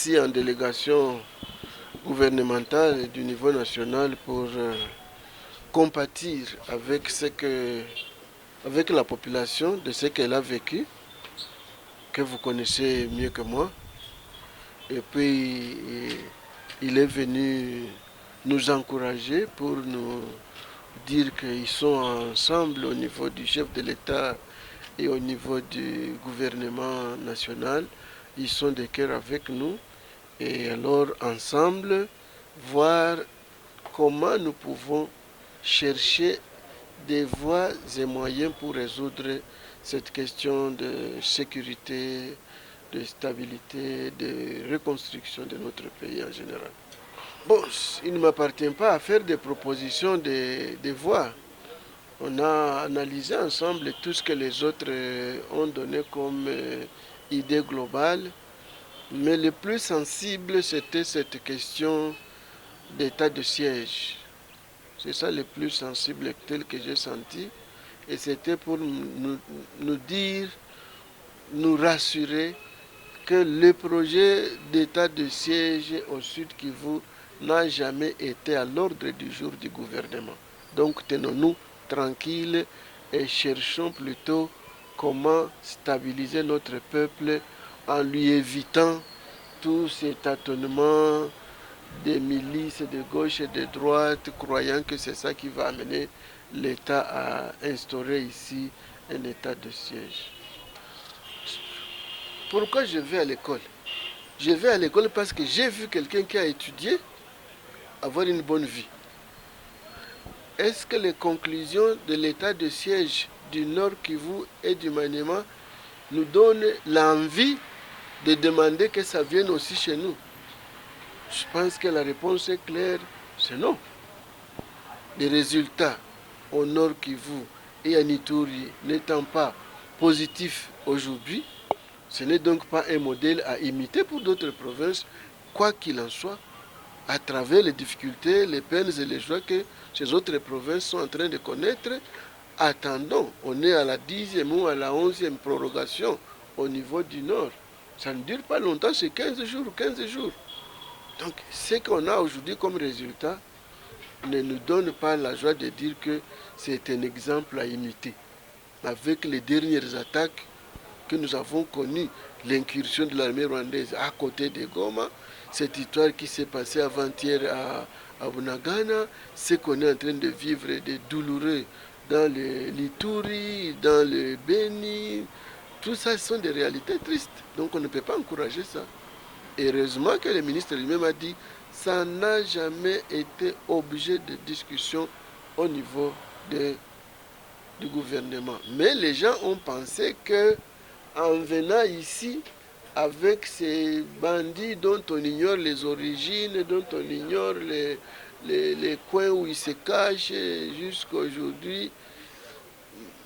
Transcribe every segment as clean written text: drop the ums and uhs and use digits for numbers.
ici en délégation gouvernementale du niveau national pour compatir avec la population de ce qu'elle a vécu, que vous connaissez mieux que moi. Et puis, il est venu nous encourager pour nous dire qu'ils sont ensemble au niveau du chef de l'État et au niveau du gouvernement national. Ils sont de cœur avec nous. Et alors, ensemble, voir comment nous pouvons chercher des voies et moyens pour résoudre cette question de sécurité, de stabilité, de reconstruction de notre pays en général. Bon, il ne m'appartient pas à faire des propositions de voies. On a analysé ensemble tout ce que les autres ont donné comme idée globale, mais le plus sensible, c'était cette question d'état de siège. C'est ça le plus sensible tel que j'ai senti. Et c'était pour nous dire, nous rassurer que le projet d'état de siège au Sud Kivu n'a jamais été à l'ordre du jour du gouvernement. Donc tenons-nous tranquilles et cherchons plutôt comment stabiliser notre peuple en lui évitant tous ces tâtonnements des milices de gauche et de droite, croyant que c'est ça qui va amener l'État à instaurer ici un état de siège. Pourquoi je vais à l'école? Je vais à l'école parce que j'ai vu quelqu'un qui a étudié avoir une bonne vie. Est-ce que les conclusions de l'état de siège du Nord Kivu et du Maniema nous donnent l'envie de demander que ça vienne aussi chez nous? Je pense que la réponse est claire, c'est non. Les résultats au Nord Kivu et à Ituri n'étant pas positifs aujourd'hui, ce n'est donc pas un modèle à imiter pour d'autres provinces, quoi qu'il en soit, à travers les difficultés, les peines et les joies que ces autres provinces sont en train de connaître. Attendons, on est à la 10e ou à la 11e prorogation au niveau du Nord. Ça ne dure pas longtemps, c'est 15 jours, 15 jours. Donc, ce qu'on a aujourd'hui comme résultat ne nous donne pas la joie de dire que c'est un exemple à imiter. Avec les dernières attaques que nous avons connues, l'incursion de l'armée rwandaise à côté de Goma, cette histoire qui s'est passée avant-hier à Bunagana, ce qu'on est en train de vivre de douloureux dans le Lituri, dans le Beni, tout ça sont des réalités tristes. Donc on ne peut pas encourager ça. Heureusement que le ministre lui-même a dit ça n'a jamais été objet de discussion au niveau du gouvernement. Mais les gens ont pensé que en venant ici, avec ces bandits dont on ignore les origines, dont on ignore les coins où ils se cachent jusqu'à aujourd'hui,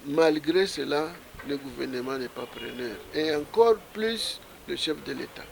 malgré cela, le gouvernement n'est pas preneur. Et encore plus le chef de l'État.